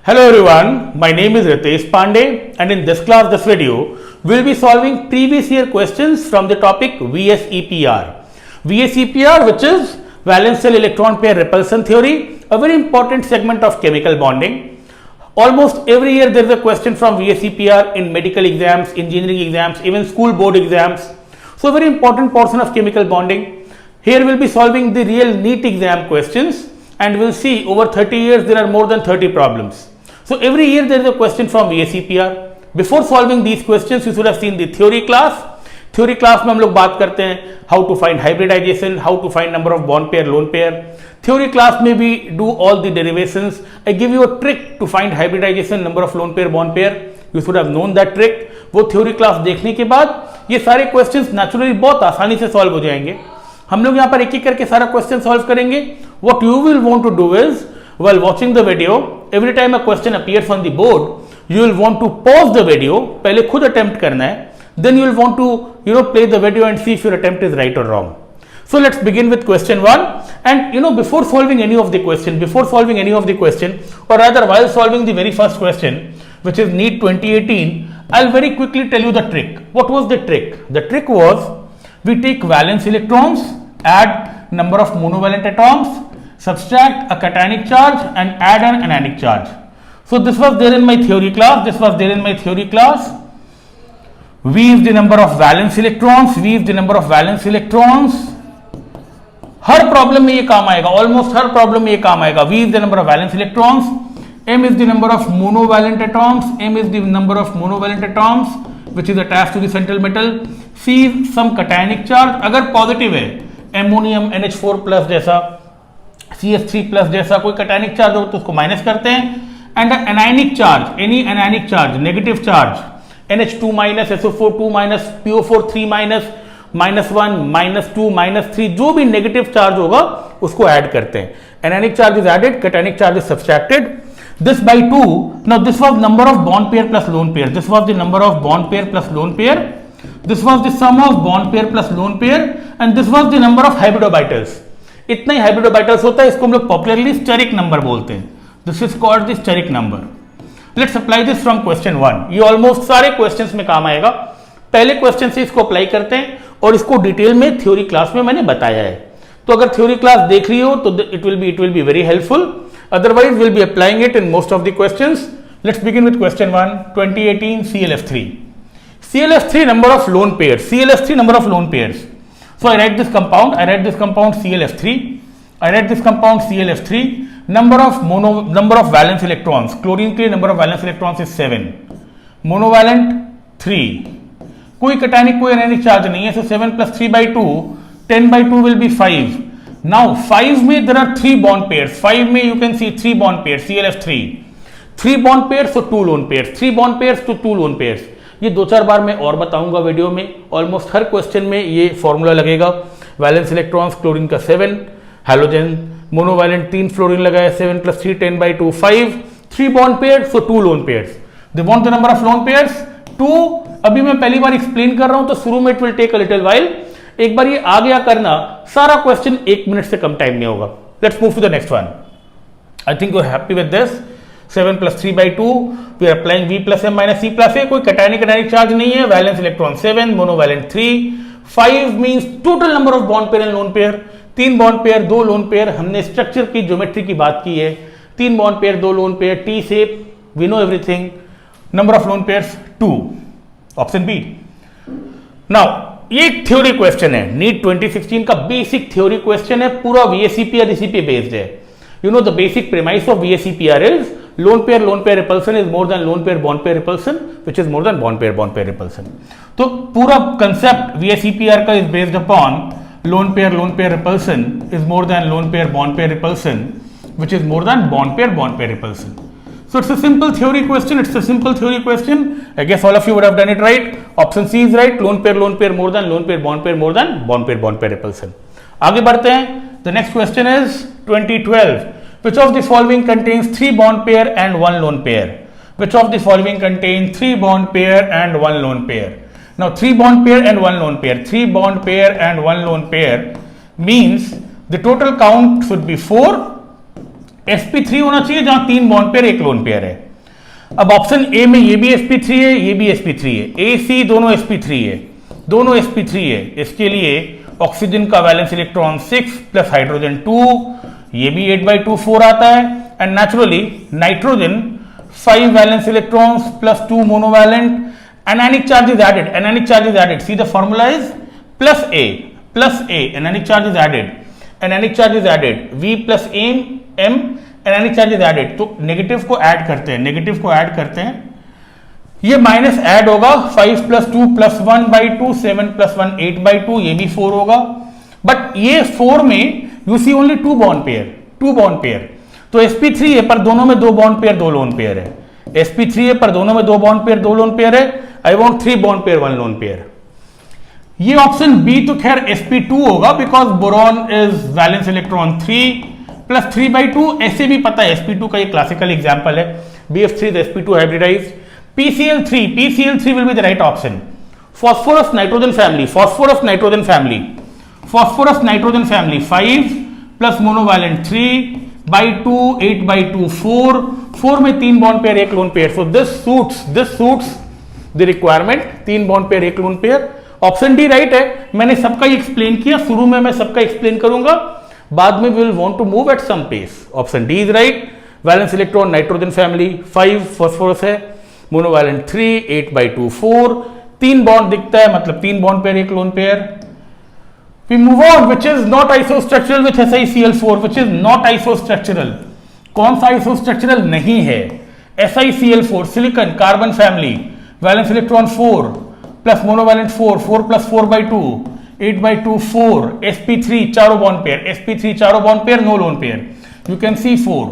Hello everyone, my name is Ritesh Pandey and in this video, we'll be solving previous year questions from the topic VSEPR. VSEPR, which is valence shell electron pair repulsion theory, a very important segment of chemical bonding. Almost every year there is a question from VSEPR in medical exams, engineering exams, even school board exams. So a very important portion of chemical bonding. Here we'll be solving the real NEET exam questions and we'll see over 30 years there are more than 30 problems. So every year there is a question from VSEPR. Before solving these questions, you should have seen the theory class. Theory class में हम लोग बात करते हैं how to find hybridization, how to find number of bond pair, lone pair. Theory class में भी do all the derivations. I give you a trick to find hybridization, number of lone pair, bond pair. You should have known that trick. वो theory class देखने के बाद ये सारे questions naturally बहुत आसानी से solve हो जाएंगे. हम लोग यहाँ पर एक एक करके सारा question solve करेंगे. What you will want to do is while watching the video, every time a question appears on the board, you will want to pause the video. पहले खुद attempt करना है. Then you will want to play the video and see if your attempt is right or wrong. So let's begin with question 1. And before solving any of the question, or rather while solving the very first question, which is NEET 2018, I'll very quickly tell you the trick. What was the trick? The trick was we take valence electrons, add number of monovalent atoms, subtract a cationic charge and add an anionic charge. So this was there in my theory class. V is the number of valence electrons. Her problem में ये काम आएगा, almost हर problem में ये काम आएगा. V is the number of valence electrons. M is the number of monovalent atoms. Which is attached to the central metal. C is some cationic charge. अगर positive है, एमोनियम NH4 प्लस जैसा, CH3 plus जैसा कोई cationic charge हो तो उसको minus करते हैं. And anionic charge, any anionic charge, negative charge, NH2 minus, SO4 2 minus, PO4 3 minus, -1, -2, -3, जो भी नेगेटिव चार्ज होगा उसको ऐड करते हैं. Anionic charge is added, cationic charge is subtracted. This by 2. Now this was number of bond pair plus lone pair. This was the number of bond pair plus lone pair. This was the sum of bond pair plus lone pair, and this was the number of hybridorbitals. इतना ही hybridorbitals होता है, इसको हम लोग popularly steric number बोलते हैं. This is called the steric number. Let's apply this from question 1. ये almost सारे क्वेश्चंस में काम आएगा. पहले क्वेश्चन से इसको अप्लाई करते हैं और इसको डिटेल में थ्योरी क्लास में मैंने बताया है. तो अगर थ्योरी क्लास देख रही हो तो it will be very helpful. Otherwise, we'll be applying it in most of the questions. Let's begin with question 1, 2018 CLF3. CLF3 number of lone pairs. So I write this compound CLF3. Number of valence electrons. Chlorine के number of valence electrons is 7. Monovalent 3. कोई cationic कोई anionic charge नहीं है. So 7 plus 3 by 2, 10 by 2 will be 5. Now 5 में there are 3 bond pairs. 5 में you can see 3 bond pairs, CLF3. 3 bond pairs so 2 lone pairs. 3 bond pairs to 2 lone pairs. ये 2-4 बार मैं और बताऊंगा वीडियो में. ऑलमोस्ट हर question में ये फॉर्मूला लगेगा. वैलेंस इलेक्ट्रॉन्स, क्लोरीन का 7, हैलोजन, मोनोवैलेंट 3 फ्लोरीन लगाया, 7 plus 3, 10 by 2, 5. 3 bond pairs so 2 lone pairs. They want the number of lone pairs 2. अभी मैं पहली बार एक्सप्लेन कर रहा हूं तो शुरू में it will take a little while. एक बार ये आ गया करना, सारा क्वेश्चन 1 मिनट से कम टाइम में होगा. Let's move to the next one. I think you are happy with this. 7 plus 3 by 2, we are applying V plus M minus C plus A. कोई cationic चार्ज नहीं है. Valence electron 7, monovalent 3. 5 means total number of bond pair and lone pair. 3 bond pair, 2 lone pair. हमने structure की geometry की बात की है. 3 bond pair, 2 lone pair, T shape, we know everything. Number of lone pairs 2. Option B. Now ये एक theory question है. NEET 2016 का बेसिक थ्योरी क्वेश्चन है. पूरा VSEPR इसी पे बेस्ड है. The basic premise of VSEPR is loan pair repulsion is more than loan pair bond pair repulsion, which is more than bond pair repulsion. तो पूरा concept VSEPR का is based upon loan pair repulsion is more than loan pair bond pair repulsion, which is more than bond pair repulsion. So it's a simple theory question. I guess all of you would have done it right. Option C is right. Lone pair more than lone pair, bond pair repulsion. आगे बढ़ते हैं. The next question is 2012. Which of the following contains 3 bond pair and 1 lone pair? Which of the following contains 3 bond pair and 1 lone pair? Now 3 bond pair and 1 lone pair. 3 bond pair and 1 lone pair means the total count should be 4. sp3 होना चाहिए जहां 3 bond pair एक lone pair है। अब option A में ये भी sp3 है, ये भी sp3 है, ए सी दोनों sp3 है, दोनों sp3 है। इसके लिए ऑक्सीजन का वैलेंस इलेक्ट्रॉन 6 प्लस हाइड्रोजन 2, ये भी 8/2 4 आता है। And naturally nitrogen 5 valence electrons plus 2 monovalent, anionic charge is added, anionic charge is added, see the formula is plus A, anionic charge is added, anionic charge is added, V plus M, anionic charge is added. तो negative को add करते हैं, negative को add करते हैं, ये minus add होगा, 5 plus 2 plus 1/2, 7 plus 1 8/2, ये भी 4 होगा। बट ये 4 में you see only 2 bond pair, 2 bond pair. तो sp3 है पर दोनों में 2 बॉन्ड पेयर 2 लोन पेयर है, sp3 है पर दोनों में 2 बॉन्ड पेयर 2 लोन पेयर है। I want 3 bond pair 1 lone pair. ये ऑप्शन बी तो खैर sp2 होगा because boron is valence electron 3 plus 3/2। ऐसे भी पता है sp2 का ये क्लासिकल एग्जांपल है, bf3 is sp2 hybridized। pcl3 will be the right option। phosphorus nitrogen family, phosphorus nitrogen family 5 plus monovalent 3/2, 8/2 4 में 3 bond pair 1 lone pair. So this suits the requirement, 3 bond pair 1 lone pair. Option D right है। मैंने सबका ही explain किया, शुरू में मैं सबका explain करूंगा, बाद में we will want to move at some pace. Option D is right. Valence electron nitrogen family 5 phosphorus है, मोनोवैलेंट 3, 8/2 4, 3 बॉन्ड दिखता है मतलब 3 bond pair 1 lone pair. We move on, which is not isostructural with SiCl4, which is not isostructural। कौन सा isostructural नहीं है? SiCl4 silicon carbon family, valence electron 4 plus monovalent 4 plus 4/2, 8/2 4, sp3 चारों bond pair, sp3 चारों bond pair no lone pair. You can see 4,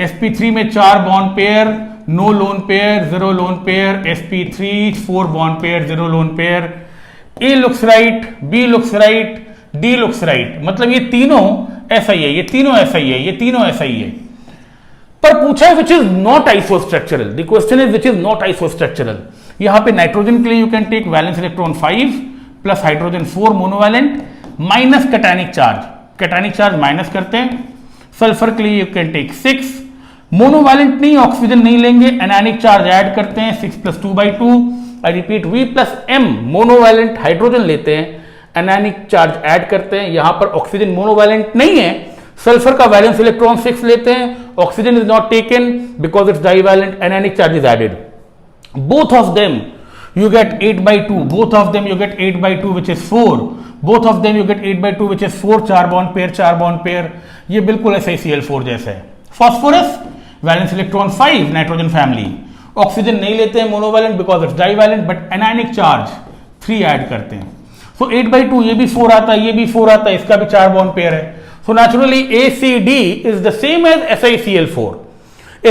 sp3 में 4 bond pair no lone pair, 0 lone pair, sp3 4 bond pair 0 lone pair. A looks right, B looks right, D looks right, मतलब ये तीनों ऐसा ही है, ये तीनों ऐसा ही है, ये तीनों ऐसा ही है। पर पूछा है which is not isostructural. The question is which is not isostructural. यहां पे नाइट्रोजन के लिए you can take valence electron 5 plus hydrogen 4 monovalent minus cationic charge, cationic charge minus करते हैं। सल्फर के लिए यू कैन टेक 6 मोनोवैलेंट नहीं, oxygen नहीं लेंगे, एनायनिक चार्ज ऐड करते हैं 6 plus 2/2। I repeat, V plus M monovalent hydrogen लेते हैं, एनायनिक चार्ज ऐड करते हैं। यहां पर ऑक्सीजन मोनोवैलेंट नहीं है, सल्फर का वैलेंस इलेक्ट्रॉन 6 लेते हैं, oxygen is not taken because it's divalent, anionic charge is added. Both of them you get 8/2, both of them you get 8/2 which is 4, both of them you get 8/2 which is 4, 4 bond pair. ये बिल्कुल SiCl4 जैसा है। Phosphorus valence electron 5 nitrogen family, oxygen नहीं लेते हैं monovalent because it's divalent, but anionic charge 3 add करते हैं। सो 8/2 ये भी 4 आता है, ये भी 4 आता है, इसका भी 4 बॉन्ड पेयर है। So naturally ACD is the same as SiCl4,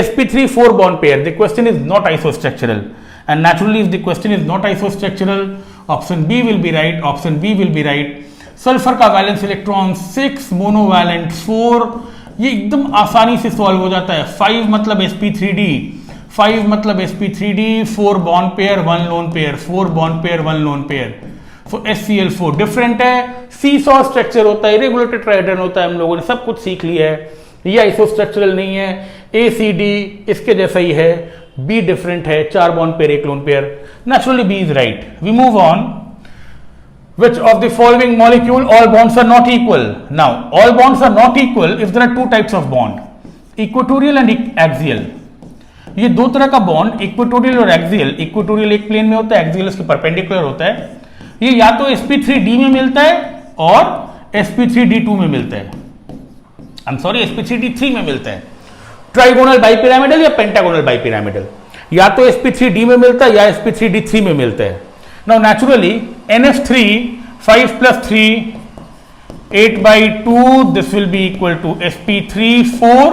sp3 4 bond pair। The question is not isostructural, and naturally if the question is not isostructural, option B will be right, option B will be right। Sulphur का valence electron 6 monovalent 4, ये एकदम आसानी से solve हो जाता है। 5 मतलब sp3d, 5 मतलब sp3d, 4 bond pair 1 lone pair, 4 bond pair 1 lone pair. So SCl4 different है, सीसॉ स्ट्रक्चर होता है, रेगुलर टेट्राहेड्रन होता है, हम लोगों ने सब कुछ सीख लिया है। ये आइसोस्ट्रक्चरल नहीं है, ACD इसके जैसा ही है, B डिफरेंट है, 4 bond pair 1 lone pair. Naturally B is right. We move on. Which of the following molecule all bonds are not equal? Now, all bonds are not equal if there are 2 types of bond, equatorial and axial। ये 2 तरह का bond, equatorial और axial. Equatorial एक plane में होता है, axial उसके perpendicular होता है। ये या तो sp3d में मिलता है और sp3d2 में मिलता है, आई एम सॉरी sp3d3 में मिलता है। ट्राइगोनल बाइपिरामिडल या पेंटागोनल बाइपिरामिडल, या तो sp3d में मिलता है या sp3d3 में मिलता है। Now naturally NF3 5 plus 3 8/2, this will be equal to sp3 4,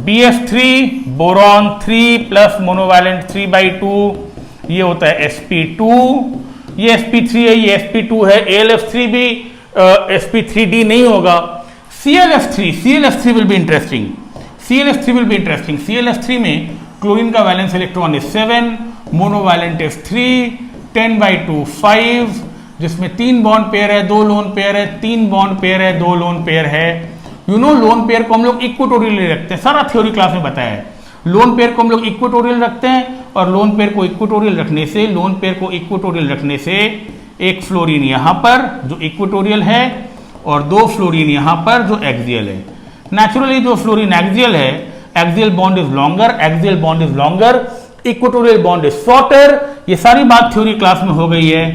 bf3 boron 3 plus monovalent 3/2, ये होता है sp2, ये sp3 है, ये sp2 है। AlF3 भी sp3d नहीं होगा। ClF3 will be interesting, ClF3 will be interesting। ClF3 में क्लोरीन का valence electron is 7, monovalent is 3, 10/2 5, जिसमें 3 बॉन्ड पेयर है, 2 लोन पेयर है, 3 बॉन्ड पेयर है, 2 लोन पेयर है। यू नो लोन पेयर को हम लोग इक्वेटोरियल रखते हैं, सारा थ्योरी क्लास में बताया है। लोन पेयर को हम लोग इक्वेटोरियल रखते हैं और लोन पेयर को इक्वेटोरियल रखने से एक फ्लोरीन यहां पर जो इक्वेटोरियल है और दो फ्लोरीन यहां पर जो एक्सियल है। नेचुरली जो फ्लोरीन एक्सियल है, axial bond is longer, equatorial bond is shorter. ये सारी बात थ्योरी क्लास में हो गई है।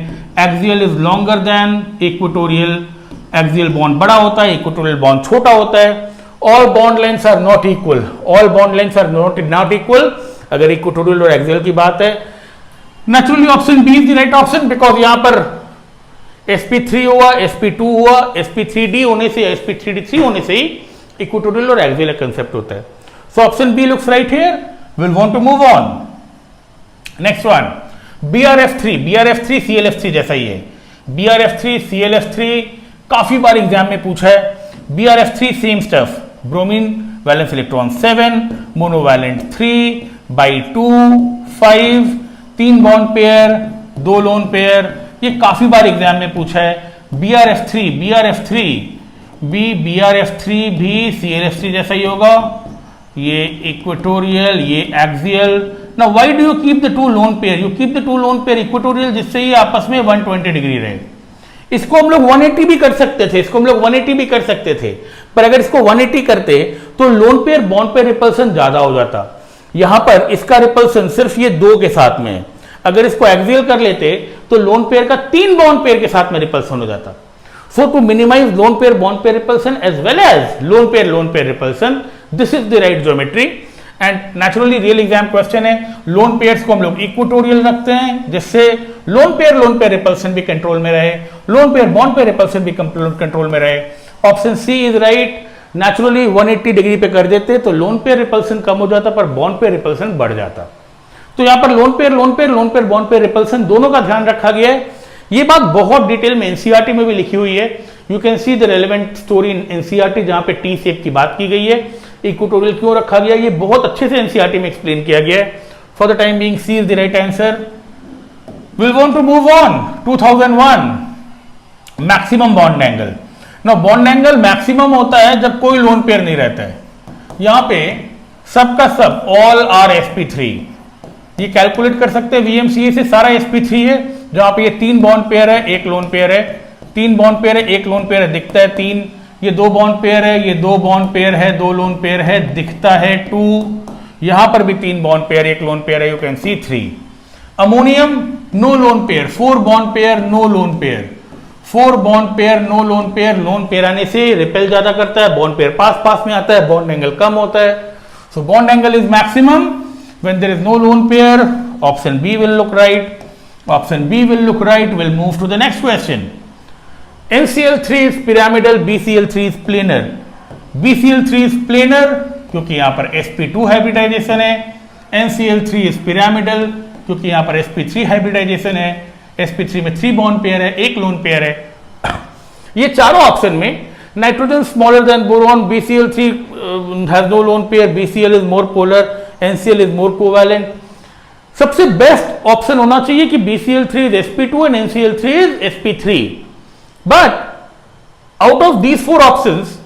Axial is longer than equatorial, axial bond बड़ा होता है, इक्वेटोरियल बॉन्ड छोटा होता है। All bond lengths are not equal, अगर इक्वेटोरियल और एक्सियल की बात है। Naturally option B is the right option, because यहां पर sp3 हुआ, sp2 हुआ, sp3d होने से, sp3d3 होने से ही इक्वेटोरियल और एक्सियल कंसेप्ट होता है। So option B looks right here. Will want to move on. Next one, BRF3 ClF3 जैसा ही है। BRF3 ClF3 काफी बार एग्जाम में पूछा है। BRF3 same stuff, bromine valence electron 7, monovalent 3/2 5, 3 bond pair, 2 lone pair. ये काफी बार एग्जाम में पूछा है। BRF3 भी ClF3 जैसा ही होगा। ये इक्वेटोरियल, ये axial. Now why do you keep the two loan pair? You keep the two lone pair equatorial, जिससे ये आपस में 120 डिग्री रहे। इसको हम लोग 180 भी कर सकते थे, पर अगर इसको 180 करते तो loan pair bond pair repulsion ज्यादा हो जाता। यहां पर इसका रिपल्सन सिर्फ ये 2 के साथ में है। अगर इसको एक्सियल कर लेते तो लोन पेयर का 3 बॉन्ड पेयर के साथ में रिपल्सन हो जाता। So to minimize lone pair bond pair repulsion as well as lone pair repulsion, this is the right geometry. And naturally real exam question है। लोन पेयर्स को हम लोग इक्वेटोरियल रखते हैं, जिससे लोन पेयर रिपल्सन भी कंट्रोल में रहे, lone pair bond pair repulsion भी कंट्रोल में रहे। Option C is right. Naturally 180 degree पे कर देते तो लोन पेयर रिपल्सन कम हो जाता, पर बॉन्ड पेयर रिपल्सन बढ़ जाता। तो यहां पर loan pair bond pair repulsion दोनों का ध्यान रखा गया है। ये बात बहुत डिटेल में एनसीईआरटी में भी लिखी हुई है। You can see the relevant story in NCERT, जहां पे टी शेप की बात की गई है। इक्वेटोरियल क्यों रखा गया, ये बहुत अच्छे से एनसीईआरटी में एक्सप्लेन किया गया है। For the time being C is the right answer. Will want to move on. 2001 maximum bond angle. Now bond angle maximum होता है जब कोई लोन पेयर नहीं रहता है। यहां पे सबका सब ऑल आर sp3, ये कैलकुलेट कर सकते हैं VMCA से। सारा sp3 है, जहां पे ये 3 बॉन्ड पेयर है, 1 लोन पेयर है, 3 बॉन्ड पेयर है, 1 लोन पेयर है, दिखता है 3। ये 2 बॉन्ड पेयर है, ये 2 बॉन्ड पेयर है, 2 लोन पेयर है, दिखता है 2। यहां पर भी 3 बॉन्ड पेयर, 1 लोन पेयर है, you can see 3। Ammonium no lone pair, 4 bond pair no lone pair, 4 bond pair no lone pair. Lone pair आने से रिपेल ज्यादा करता है, बॉन्ड पेयर पास में आता है, बॉन्ड एंगल कम होता है। So bond angle is maximum when there is no lone pair. Option B will look right. We'll move to the next question. NCl3 is pyramidal, BCl3 is planar. BCl3 is planar क्योंकि यहां पर sp2 hybridisation है। NCl3 is pyramidal क्योंकि यहां पर sp3 hybridisation है। sp3 में 3 bond pair है, 1 लोन पेयर है। ये चारों ऑप्शन में nitrogen smaller than boron, BCl3 has no lone pair, BCl is more polar, NCl is more covalent। सबसे बेस्ट ऑप्शन होना चाहिए कि BCl3 is sp2 and NCl3 is sp3। But out of these 4 options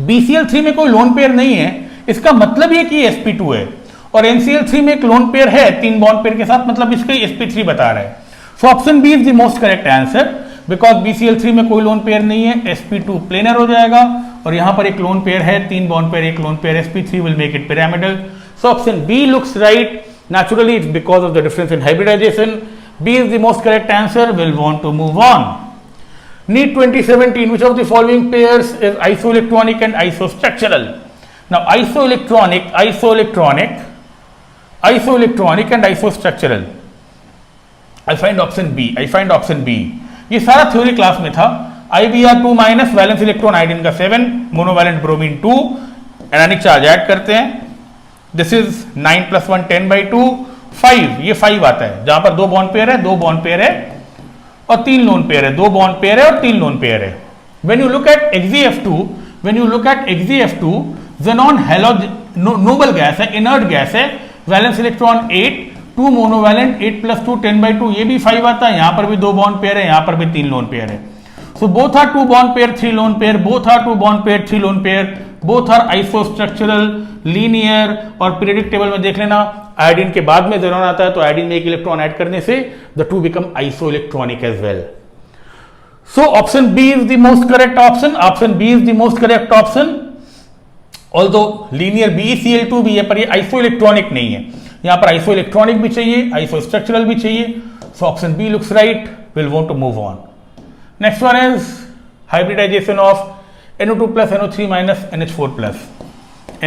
BCl3 में कोई lone pair नहीं है, इसका मतलब ये कि sp2 है, और NCl3 में एक लोन पेयर है 3 बॉन्ड पेयर के साथ, मतलब इसका sp3 बता रहा है। So option B is the most correct answer, because BCl3 में कोई लोन पेयर नहीं है, sp2 प्लेनर हो जाएगा, और यहां पर एक लोन पेयर है, 3 bond pair, 1 lone pair, sp3 will make it pyramidal. So option B looks right. Naturally, it's because of the difference in hybridization. B is the most correct answer. We'll want to move on. NEET 2017. Which of the following pairs is isoelectronic and isostructural? Now, isoelectronic and isostructural. I find option B. ये सारा theory class में था। IBr2 minus valence electron iodine का 7, monovalent bromine 2, anionic charge add करते हैं। This is 9 + 1 10/2 5, ये 5 आता है, जहां पर 2 बॉन्ड पेयर है, 2 बॉन्ड पेयर है और 3 लोन पेयर है, 2 बॉन्ड पेयर है और 3 लोन पेयर है। When you look at XeF2, xenon noble gas है, इनर्ट गैस है, वैलेंस इलेक्ट्रॉन 8, 2 मोनोवैलेंट 8 + 2 10/2, ये भी 5 आता है, यहां पर भी 2 बॉन्ड पेयर है, यहां पर भी 3 लोन पेयर है। So both are 2 bond pair, 3 lone pair, both are 2 bond pair, 3 lone pair, both are isostructural, linear और पीरियडिक टेबल में देख लेना आयोडीन के बाद में ज़ेरॉन आता है तो आयोडीन में एक इलेक्ट्रॉन ऐड करने से the two become isoelectronic as well. So option B is the most correct option. Option B is the most correct option. Although linear BeCl2 भी है पर ये isoelectronic नहीं है. यहाँ पर isoelectronic भी चाहिए, isostructural भी चाहिए. So option B looks right. We'll want to move on. Next one is hybridization of NO2 plus NO3 minus NH4 plus.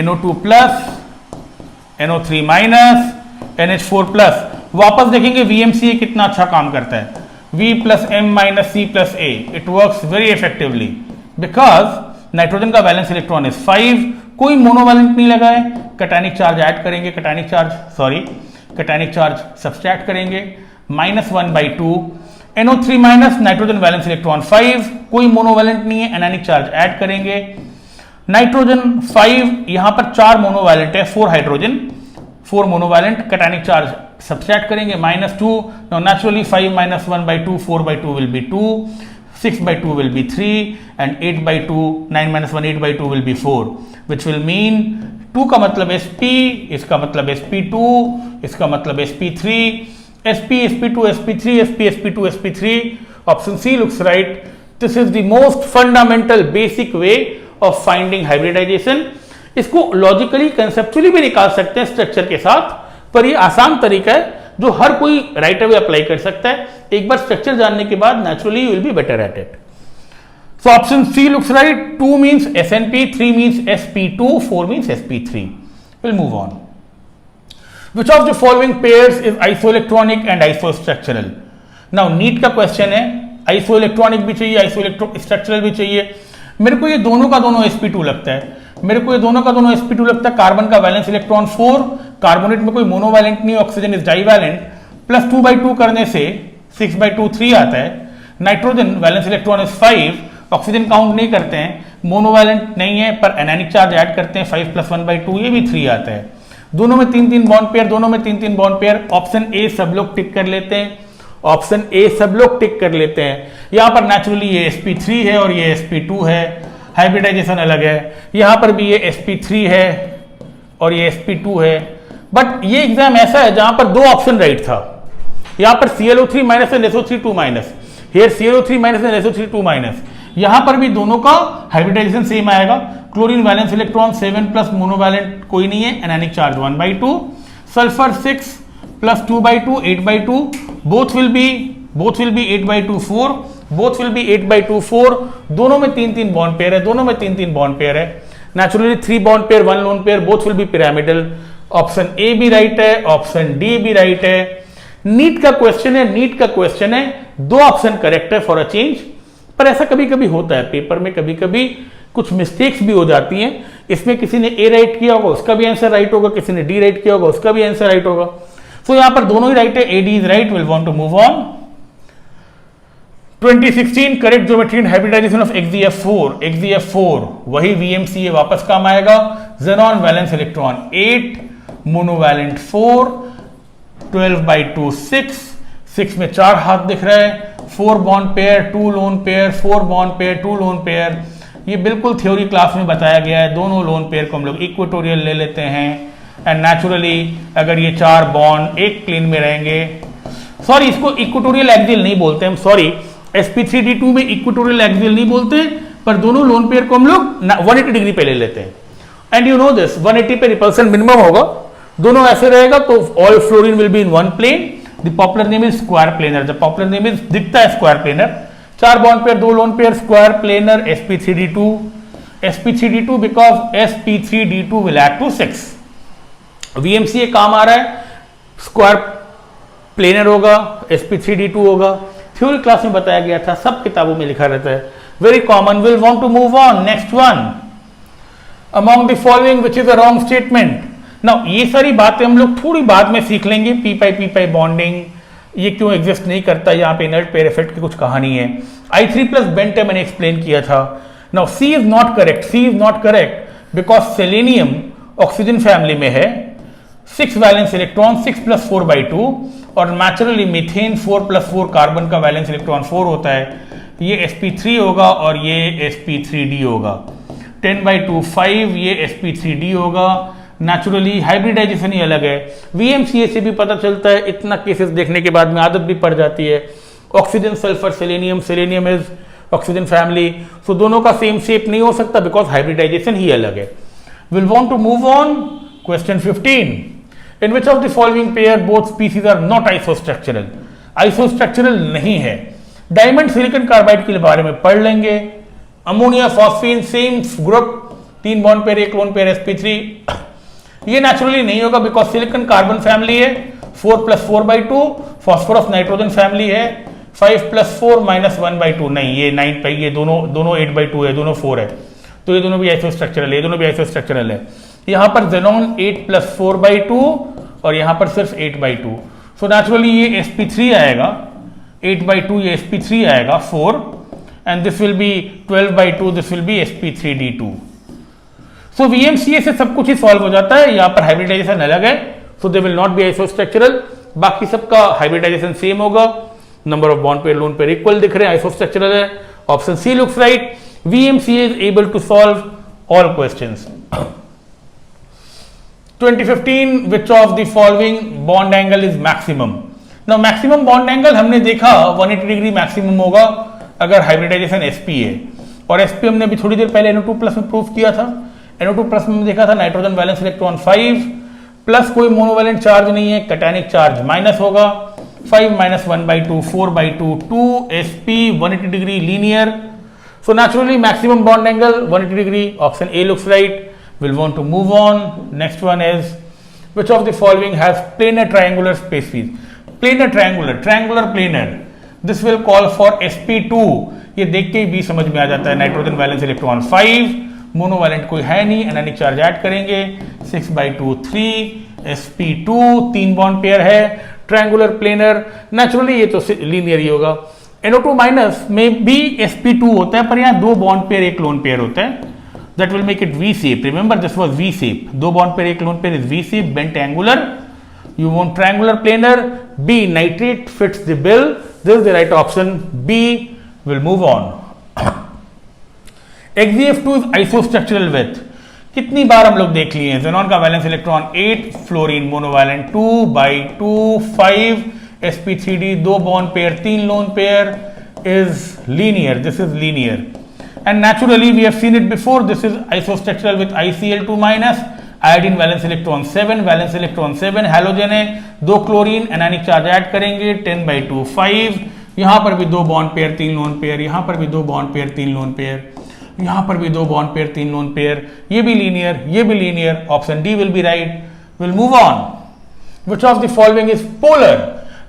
NO2 plus NO3 minus NH4 plus. वापस देखेंगे VMCA कितना अच्छा काम करता है. V plus M minus C plus A. It works very effectively because nitrogen का valence electron is 5. कोई monovalent नहीं लगा है. कैटायनिक चार्ज ऐड करेंगे, कैटायनिक चार्ज सब्सट्रैक्ट करेंगे. -1/2 NO3 minus nitrogen valence electron 5. कोई मोनोवैलेंट नहीं है. एनायनिक चार्ज ऐड करेंगे. नाइट्रोजन 5 यहां पर 4 मोनोवैलेंट है, 4 hydrogen, 4 monovalent. Cationic charge subtract करेंगे -2. Now naturally 5 - 1/2 4/2 will be 2, 6/2 will be 3 and 8/2 9 - 1 8/2 will be 4, which will mean 2 का मतलब sp, इसका मतलब sp2, इसका मतलब sp3, sp sp2 sp3 sp sp2 sp3. Option C looks right. This is the most fundamental basic way of finding hybridization. इसको logically conceptually भी निकाल सकते हैं स्ट्रक्चर के साथ, पर ये आसान तरीका है जो हर कोई राइट अवे अप्लाई कर सकता है. एक बार स्ट्रक्चर जानने के बाद naturally you will be better at it. So option C looks right. 2 means SNP, 3 means sp2, 4 means sp3. Will move on. Which of the following pairs is isoelectronic and isostructural? Now NEET का question है. Isoelectronic भी चाहिए, आइसोस्ट्रक्चरल भी चाहिए. मेरे को ये दोनों का दोनों sp2 लगता है. कार्बन का वैलेंस इलेक्ट्रॉन 4. कार्बोनेट में कोई मोनोवैलेंट नहीं, ऑक्सीजन इज डाइवैलेंट. प्लस 2/2 करने से 6/2 3 आता है. Nitrogen valence electron is 5. Oxygen count नहीं करते हैं, मोनोवैलेंट नहीं है, पर एनायनिक चार्ज ऐड करते हैं. 5 + 1/2 ये भी 3 आता है. दोनों में 3-3 बॉन्ड पेयर. ऑप्शन ए सब लोग टिक कर लेते हैं. यहां पर नेचुरली ये sp3 है और ये sp2 है. हाइब्रिडाइजेशन अलग है. यहां पर भी ये sp3 है और ये sp2 है. बट ये एग्जाम ऐसा है जहां पर 2 ऑप्शन राइट था. यहां पर ClO3 minus and SO3 minus. Here ClO3 minus and SO3 minus. यहां पर भी दोनों का हाइब्रिडाइजेशन सेम आएगा. Chlorine valence electron 7 plus monovalent कोई नहीं है. Anionic charge 1/2. Sulphur 6 plus 2/2 8/2. Both will be 8/2 4. Both will be 8/2 4. दोनों में 3-3 बॉन्ड पेयर है. Naturally 3 bond pair 1 lone pair. Both will be pyramidal. Option A भी राइट है, option D भी right है. नीट का क्वेश्चन है. 2 ऑप्शन करेक्ट है फॉर अ चेंज. पर ऐसा कभी कभी होता है पेपर में, कभी कभी कुछ मिस्टेक्स भी हो जाती हैं. इसमें किसी ने ए राइट किया होगा, उसका भी आंसर राइट होगा. किसी ने डी राइट किया होगा, उसका भी आंसर राइट होगा. सो यहां पर दोनों ही राइट है. AD is right. Will want to move on. 2016 correct geometry and hybridisation of XeF4. वही VMCA वापस काम आएगा. ज़ेनॉन वैलेंस इलेक्ट्रॉन 8, मोनोवैलेंट 4, 12/2 6 में 4 हाथ दिख रहा है. 4 bond pair 2 lone pair, 4 bond pair 2 lone pair. ये बिल्कुल थ्योरी क्लास में बताया गया है. दोनों लोन पेयर को हम लोग इक्वेटोरियल ले लेते हैं. एंड नेचुरली अगर ये 4 बॉन्ड एक प्लेन में रहेंगे, सॉरी इसको इक्वेटोरियल एक्सियल नहीं बोलते हम, सॉरी sp3d2 में इक्वेटोरियल एक्सियल नहीं बोलते, पर दोनों लोन पेयर को हम लोग 180 डिग्री पे ले लेते हैं. एंड यू नो दिस 180 पे रिपल्सन मिनिमम होगा. दोनों ऐसे रहेगा तो all fluorine will be in one plane. The popular name is square planar. The popular name is दिखता है square planar. 4 bond pair 2 lone pair, square planar sp3d2 because sp3d2 will add to 6. VMCA काम आ रहा है, square planar होगा, sp3d2 होगा. Theory class में बताया गया था, सब किताबों में लिखा रहता है. Very common. Will want to move on. Next one. Among the following which is a wrong statement. Now ये सारी बातें हम लोग थोड़ी बाद में सीख लेंगे. p-pi बॉन्डिंग ये क्यों एग्जिस्ट नहीं करता, यहाँ पे इनर्ट पेयर इफेक्ट की कुछ कहानी है. I3 प्लस बेंट मैंने एक्सप्लेन किया था. Now C is not correct because selenium oxygen family में है. 6 वैलेंस इलेक्ट्रॉन 6 + 4/2 और नेचुरली मीथेन 4 + 4 कार्बन का वैलेंस इलेक्ट्रॉन 4 होता है. ये sp3 होगा और ये sp3d होगा। 10/2 5, ये sp3d होगा। नेचुरली हाइब्रिडाइजेशन ही अलग है। VMCA से भी पता चलता है, इतना केसेस देखने के बाद में आदत भी पड़ जाती है। Oxygen sulphur selenium, selenium is oxygen family, so दोनों का सेम शेप नहीं हो सकता बिकॉज हाइब्रिडाइजेशन ही अलग है। Will want to move on. Question 15, in which of the following pair both species are not isostructural. Isostructural नहीं है। डायमंड सिलिकॉन कार्बाइड के बारे में पढ़ लेंगे। Ammonia phosphine same group, 3 bond pair, 1 lone pair sp3। ये नेचुरली नहीं होगा बिकॉज सिलिकॉन कार्बन फैमिली है, 4 + 4/2। फॉस्फोरस नाइट्रोजन फैमिली है, 5 + 4 - 1/2। नहीं, ये 9 पे, ये दोनों 8/2 है, दोनों 4 है, तो ये दोनों भी आइसोस्ट्रक्चरल है, ये दोनों भी आइसोस्ट्रक्चरल है। यहाँ पर जेनॉन 8 + 4/2 और यहाँ पर सिर्फ 8/2, सो नेचुरली ये sp3 आएगा, 8/2 ये sp3 आएगा 4, and this will B 12/2, this will B sp3d2। So VMCA से सब कुछ ही सॉल्व हो जाता है। यहाँ पर हाइब्रिडाइजेशन अलग है, so they will not be isostructural. बाकी सबका हाइब्रिडाइजेशन सेम होगा। Number of bond pair, lone pair equal दिख रहे हैं, आइसोस्ट्रक्चरल है। Option C looks right. VMCA is able to solve all questions. 2015, which of the following bond angle is maximum? Now maximum bond angle हमने देखा 180 degree maximum होगा अगर hybridisation sp है, और sp हमने अभी थोड़ी देर पहले NO2+ में प्रूफ किया था। NO2+ में देखा था नाइट्रोजन वैलेंस इलेक्ट्रॉन 5 प्लस कोई मोनोवैलेंट चार्ज नहीं है, कैटायनिक चार्ज माइनस होगा। 5 - 1/2 4/2 2 sp 180 degree linear, so naturally maximum bond angle 180 degree. Option A looks right. We'll want to move on. Next one is, which of the following has planar triangular species? Planar triangular planar, this will call for sp2। ये देख के ही भी समझ में आ जाता है, nitrogen valence electron 5, monovalent कोई है नहीं, एनानिक चार्ज ऐड करेंगे, 6/2 3 sp2, 3 बॉन्ड पेयर है, ट्रायंगुलर प्लेनर, नेचुरली ये तो लीनियर ही होगा। NO2- में भी sp2 होता है, पर यहाँ 2 बॉन्ड पेयर 1 लोन पेयर होता है, that will make it V shape। Remember this was V shape, 2 bond pair 1 lone pair is V shape, bent angular. You want triangular planar, B nitrate fits the bill, this is the right option, B। will move on। XeF2 is isostructural with, कितनी बार हम लोग देख लिए हैं, xenon का valence electron 8, fluorine monovalent 2/2 5, sp3d 2 bond pair 3 lone pair is linear, this is linear, and naturally we have seen it before, this is isostructural with ICl2-, iodine valence electron 7, valence electron 7 halogen है, 2 chlorine, एनानिक charge add करेंगे, 10/2 5, यहां पर भी 2 bond pair 3 lone pair, यहां पर भी 2 bond pair 3 lone pair, यहां पर भी 2 बॉन्ड पेयर 3 लोन पेयर, ये भी लीनियर, ये भी linear. Option D will be right. Will move on. Which of the following is polar?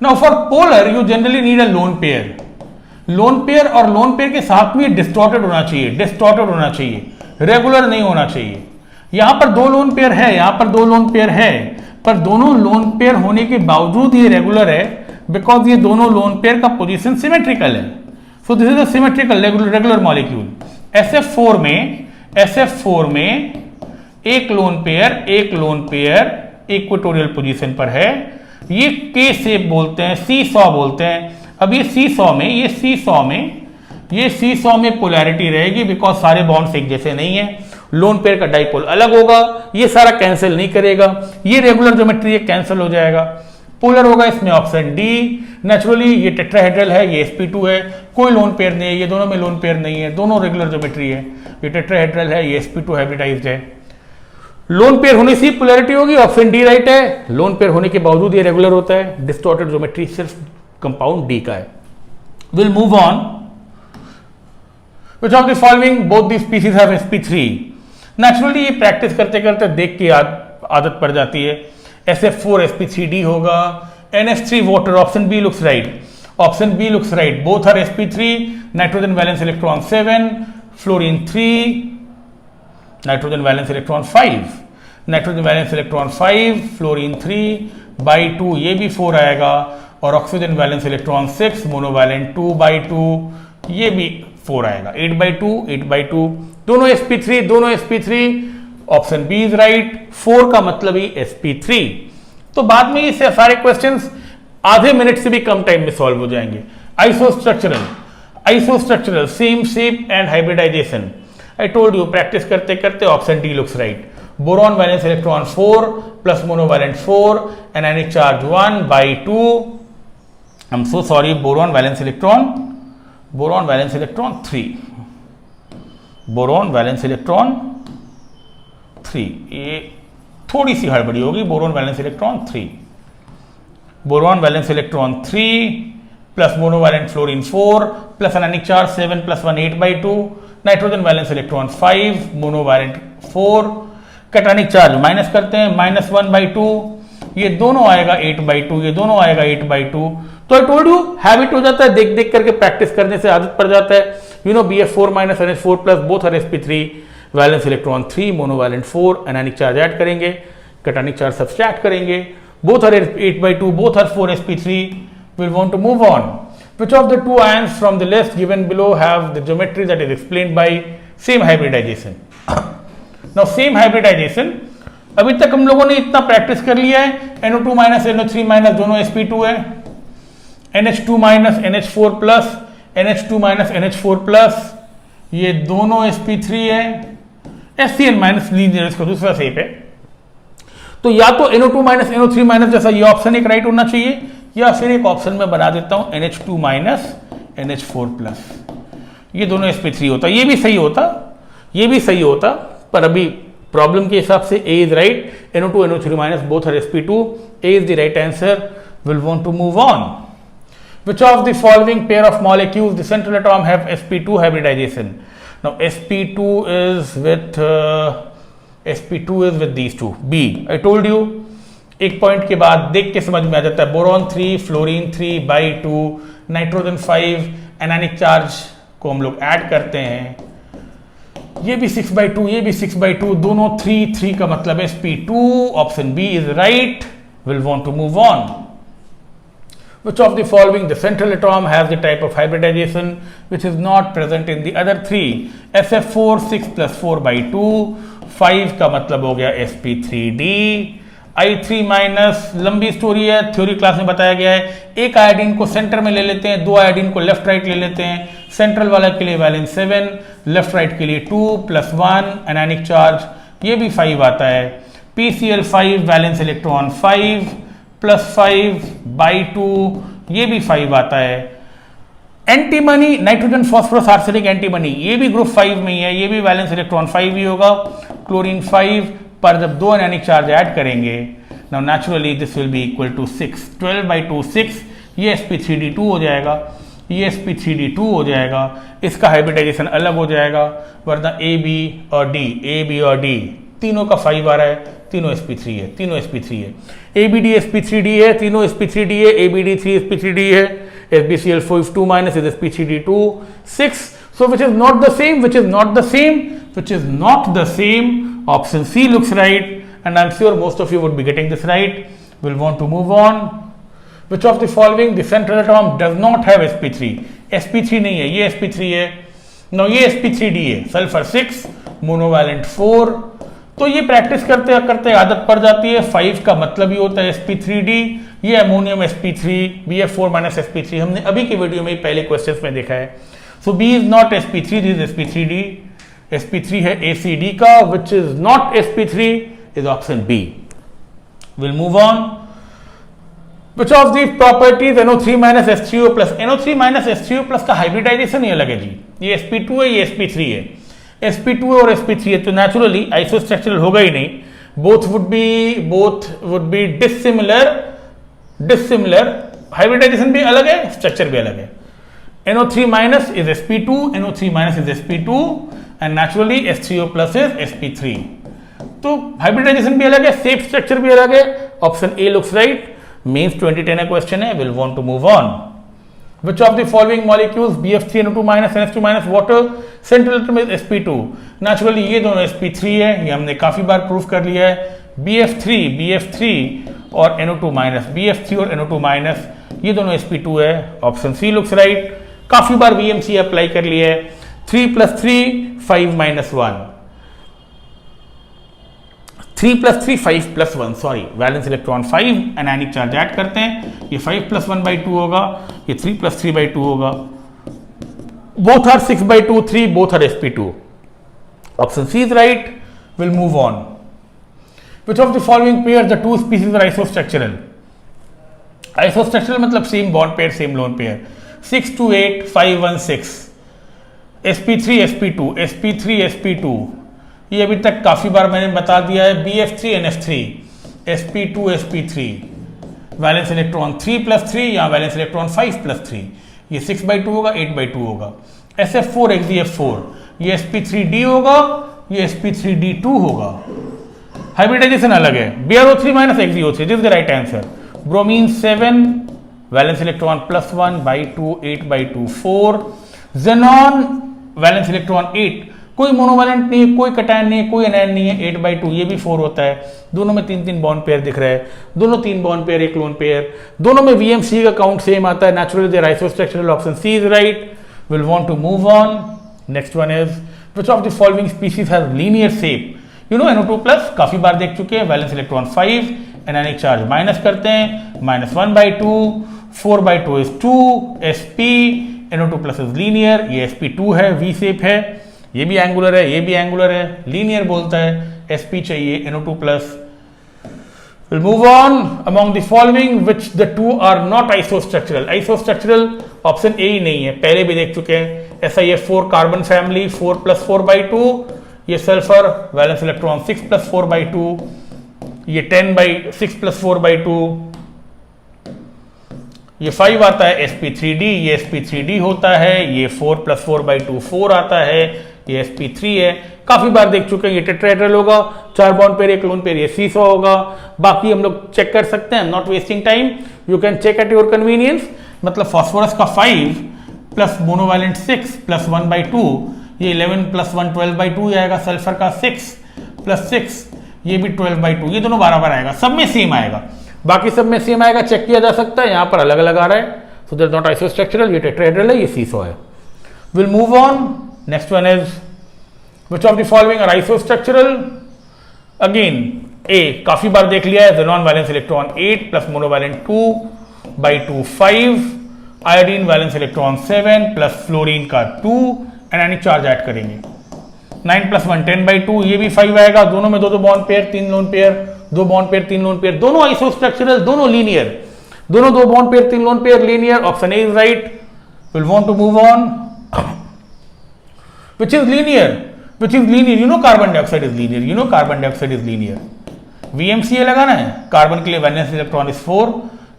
Now for polar you generally need a loan pair. Lone pair और lone pair के साथ में distorted होना चाहिए, डिस्टॉर्टेड होना चाहिए, रेगुलर नहीं होना चाहिए। यहां पर 2 लोन पेयर है, यहां पर 2 लोन पेयर है, पर दोनों लोन पेयर होने के बावजूद ये रेगुलर है बिकॉज ये दोनों लोन पेयर का पोजीशन सिमेट्रिकल है। So this is a symmetrical regular molecule. SF4 में एक लोन पेयर इक्वेटोरियल पोजीशन पर है, ये के शेप बोलते हैं, सीसॉ बोलते हैं। अब ये सीसॉ में पोलैरिटी रहेगी बिकॉज सारे बॉन्ड्स एक जैसे नहीं है, लोन पेयर का डाइपोल अलग होगा, ये सारा कैंसिल नहीं करेगा, ये रेगुलर ज्योमेट्री ये कैंसिल हो जाएगा, पोलर होगा इसमें ऑप्शन डी। नेचुरली ये टेट्राहेड्रल है, ये sp2 है, कोई लोन पेयर नहीं है, ये दोनों में लोन पेयर नहीं है, दोनों रेगुलर ज्योमेट्री है, ये टेट्राहेड्रल है, ये sp2 हाइब्रिडाइज्ड है। लोन पेयर होने से पोलैरिटी होगी, ऑप्शन डी राइट है। लोन पेयर होने के बावजूद ये रेगुलर होता है, डिस्टॉर्टेड ज्योमेट्री सिर्फ कंपाउंड डी का है। Will move on. Which of the following both these species have sp3? Naturally ये प्रैक्टिस करते करते देख के आदत पड़ जाती है। SF4 sp3d होगा, NH3 water, option B looks right, option B looks right, both are sp3, nitrogen valence electron 7, fluorine 3, nitrogen valence electron 5, nitrogen valence electron 5, fluorine 3/2, ये भी 4 आएगा, और ऑक्सीजन वैलेंस इलेक्ट्रॉन 6, मोनोवैलेंट 2/2, ये भी 4 आएगा, 8/2, दोनों sp3, option B is right. 4 का मतलब ही sp3। तो बाद में ये सारे क्वेश्चंस आधे मिनट से भी कम टाइम में सॉल्व हो जाएंगे। Isostructural, same shape and hybridization. I told you practice करते करते option D looks right. Boron valence electron 4 plus monovalent 4, anionic charge 1 by 2. I'm so sorry, boron valence electron 3. Boron valence electron 3, ये थोड़ी सी हड़बड़ी होगी. Boron valence electron 3, boron valence electron 3 plus monovalent fluorine 4 plus anionic charge 7 plus 1 8 by 2, nitrogen valence electron 5, monovalent 4, cationic charge minus करते हैं -1 by 2, ये दोनों आएगा 8 बाई 2, ये दोनों आएगा 8 बाई 2. तो आई टोल्ड यू हैबिट हो जाता है, देख देख करके प्रैक्टिस करने से आदत पड़ जाता है. You know BF4 minus NH4 plus both are sp3, valence electron 3, monovalent 4, anionic charge add करेंगे, कैटायनिक चार्ज सब्सट्रैक्ट करेंगे, both are 8 by 2, both are 4 sp3. We'll want to move on. Which of the two ions from the list given below have the geometry that is explained by same hybridization? Now same hybridization, अभी तक हम लोगों ने इतना practice कर लिया है. NO2 minus NO3 minus दोनों sp2 है, NH2 minus NH4 plus NH2 minus NH4 plus ये दोनों sp3 है, SCN माइनस लीजिए इसका दूसरा शेप है. तो या तो NO2 माइनस NO3 माइनस जैसा ये ऑप्शन एक राइट होना चाहिए, या फिर एक ऑप्शन में बना देता हूं NH2 माइनस NH4 प्लस, ये दोनों sp3 होता. ये भी सही होता, ये भी सही होता, पर अभी प्रॉब्लम के हिसाब से A is right. NO2 NO3 minus both are sp2, A is the right answer. Will want to move on. Which of the following pair of molecules the central atom have sp2 hybridization? Now sp2 is with these two. B. I told you. एक point के बाद देख के समझ में आ जाता है. Boron 3, fluorine 3 by 2, nitrogen 5, anionic charge को हम लोग ऐड करते हैं. ये भी 6 बाई 2, ये भी 6 बाई 2, दोनों 3 का मतलब है sp2. Option B is right. Will want to move on. Which of the following the central atom has the type of hybridization which is not present in the other three? SF4 6 plus 4 by 2, 5 का मतलब हो गया sp3d. I3 minus लंबी story है, theory class में बताया गया है. एक आयोडीन को सेंटर में ले लेते हैं, दो आयोडीन को लेफ्ट राइट ले लेते हैं. सेंट्रल वाला के लिए वैलेंस 7, लेफ्ट राइट के लिए 2 प्लस 1, एनानिक चार्ज ये भी 5 आता है. PCl5 valence electron 5 plus 5 by 2, ये भी 5 आता है. Antimony nitrogen phosphorus arsenic antimony, ये भी ग्रुप 5 में ही है, ये भी वैलेंस इलेक्ट्रॉन 5 ही होगा. क्लोरीन 5 पर जब दो एनानिक चार्ज ऐड करेंगे, now naturally this will be equal to 6. 12 by 2 6, ये sp3d2 हो जाएगा, ये sp3d2 हो जाएगा. इसका हाइब्रिडाइजेशन अलग हो जाएगा, वरना ए बी और डी तीनों का 5 आ रहा है, तीनों sp3 है, तीनों sp3 है. ABD sp3d है, तीनों sp3d है. ABD3 sp3d है. FbCl4 2 minus is sp3d2 6. So which is not the same. Option C looks right, and I'm sure most of you would be getting this right. We'll want to move on. Which of the following the central atom does not have sp3? sp3 नहीं है, ये sp3 है. Now ये sp3d है, sulfur 6, monovalent 4. तो ये practice करते करते आदत पड़ जाती है. 5 का मतलब ही होता है sp3d. ये ammonium sp3, BF4 minus sp3 हमने अभी की वीडियो में पहले क्वेश्चंस में देखा है. सो B is not sp3, this is sp3d. sp3 है ACD का, विच is not sp3 is option B. Will move on. Which of the properties NO3 minus H3O plus, NO3 minus H3O plus का hybridisation ही अलग है जी. ये sp2 है, ये sp3 है. sp2 और sp3 है, तो नेचुरली आइसोस्ट्रक्चरल होगा ही नहीं. Both would be dissimilar. Hybridisation भी अलग है, स्ट्रक्चर भी अलग है. NO3 minus is sp2, NO3 minus is sp2, and naturally H3O plus is sp3. तो हाइब्रिडाइजेशन भी अलग है, सेफ स्ट्रक्चर भी अलग है. Option A looks right. Mains 2010 का क्वेश्चन है. Will want to move on. Which of the following molecules BF3 NO2 minus NH2 minus water central atom is sp2? Naturally ये दोनों sp3 है, ये हमने काफी बार प्रूफ कर लिया है. BF3 और NO2 minus, BF3 और NO2 minus ये दोनों sp2 है. Option C looks right. काफी बार VMC अप्लाई कर लिया है. 3 plus 3 5 minus 1, 3 plus 3 5 plus 1, sorry, valence electron 5, anionic charge add करते हैं, ये 5 plus 1 by 2 होगा, ये 3 plus 3 by 2 होगा. both are 6/2 3, both are sp2. Option C is right. We'll move on. Which of the following pairs the two species are isostructural? Isostructural मतलब same bond pair same lone pair. 6 2 8 5 1 6, sp3 sp2 sp3 sp2. ये अभी तक काफी बार मैंने बता दिया है. bf3 nf3 sp2 sp3. Valence electron 3+3 या वैलेंस इलेक्ट्रॉन 5+3. ये 6/2 होगा 8/2 होगा. sf4 xdf4 ये sp3d होगा, ये sp3d2 होगा. हाइब्रिडाइजेशन अलग है. bro3 minus xdo3 this is the right answer. Bromine 7 valence electron +1/2 8/2 4. Xenon valence electron 8, कोई मोनोवैलेंट नहीं है, कोई कटायन नहीं है, कोई एनायन नहीं है. 8/2 ये भी 4 होता है. दोनों में 3-3 बॉन्ड पेयर दिख रहा है. दोनों 3 बॉन्ड पेयर एक लोन पेयर. दोनों में VMC का काउंट सेम आता है. Naturally they're isostructural. Option C is right. Will want to move on. Next one is which of the following species has linear shape? You know NO2+ काफी बार देख चुके हैं. Valence electron 5, anionic charge minus करते हैं. -1/2 4/2 is 2 sp. NO2+ is linear. ये sp2 है, V shape है. ये भी एंगुलर है, ये भी एंगुलर है. लीनियर बोलता है. sp चाहिए. NO2+. We'll move on. Among the following, which the two are not isostructural? Isostructural option A ही नहीं है, पहले भी देख चुके हैं. SiF4 carbon family 4+4/2. ये सल्फर वैलेंस इलेक्ट्रॉन 6+4/2. ये 10/6+4/2. ये 5 आता है sp3d. ये sp3d होता है. ये 4+4/2 4 आता है. ये sp3 है. काफी बार देख चुके हैं. ये टेट्राहेड्रल होगा. 4 बॉन्ड पेयर एक लोन पेयर. ये सीसॉ होगा. बाकी हम लोग चेक कर सकते हैं. Not wasting time. You can check at your convenience. मतलब फास्फोरस का 5 प्लस मोनोवैलेंट 6 प्लस 1/2. ये 11 + 1 12/2 आएगा. सल्फर का 6 + 6 ये भी 12/2. ये दोनों बराबर आएगा. सब में सेम आएगा. बाकी सब में सेम आएगा. चेक किया जा सकता है. यहाँ पर अलग अलग आ रहा है. So that not isostructural. ये टेट्राहेड्रल है. ये सीसॉ है. Will move on. Next one is which of the following are isostructural? Again A काफी बार देख लिया है. xenon valence electron 8 plus monovalent 2/2 5. Iodine valence electron 7 plus fluorine का 2. एनायनिक चार्ज ऐड करेंगे. 9 + 1 10/2. ये भी 5 आएगा. दोनों में 2 bond pair 3 lone pair. 2 bond pair 3 lone pair. दोनों आइसोस्ट्रक्चरल. दोनों लीनियर. दोनों 2 bond pair 3 lone pair linear. Option A is right. Will want to move on. Which is linear? Which is linear? You know carbon dioxide is linear. You know carbon dioxide is linear. VMCA लगाना है. Carbon के लिए valence electron is 4.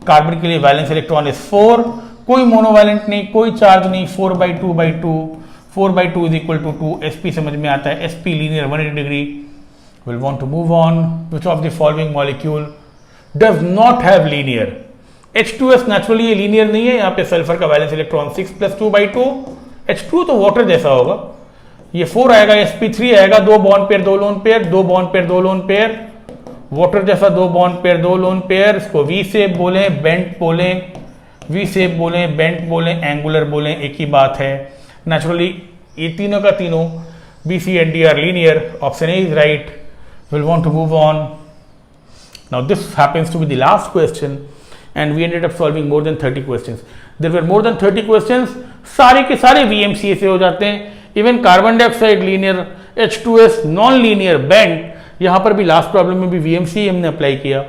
Carbon के लिए valence electron is 4. कोई monovalent नहीं, कोई charge नहीं. 4/2/2. 4/2 इज इक्वल टू 2. sp समझ में आता है. sp linear 180 degree. We'll want to move on. Which of the following molecule does not have linear? H2S naturally ये लीनियर नहीं है. यहाँ पे सल्फर का वैलेंस इलेक्ट्रॉन 6 + 2/2. H2 तो वाटर जैसा होगा. ये 4 आएगा. sp3 आएगा. 2 bond pair 2 lone pair. 2 bond pair 2 lone pair. Water जैसा 2 बॉन्ड पेयर 2 लोन पेयर. इसको वी शेप बोले, बेंट बोले. वी शेप बोले, बेंट बोले, एंगुलर बोले, एक ही बात है. नेचुरली ये तीनों का तीनों BC and D are linear. Option A is right. We'll want to move on. Now this happens to be the last question and we ended up solving more than 30 questions. There were more than 30 questions. सारे के सारे VMCA से हो जाते हैं. Even carbon dioxide linear, H2S non linear, bent. यहां पर भी लास्ट प्रॉब्लम में भी VMCA हमने अप्लाई किया.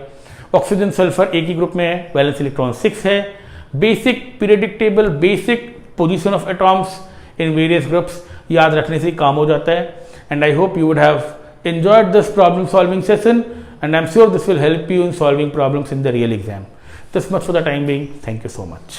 ऑक्सीजन सल्फर एक ही ग्रुप में है. वैलेंस इलेक्ट्रॉन 6 है. Basic periodic table, basic position of atoms in various groups याद रखने से काम हो जाता है. And I hope you would have enjoyed this problem solving session and I'm sure this will help you in solving problems in the real exam. This much for the time being. Thank you so much.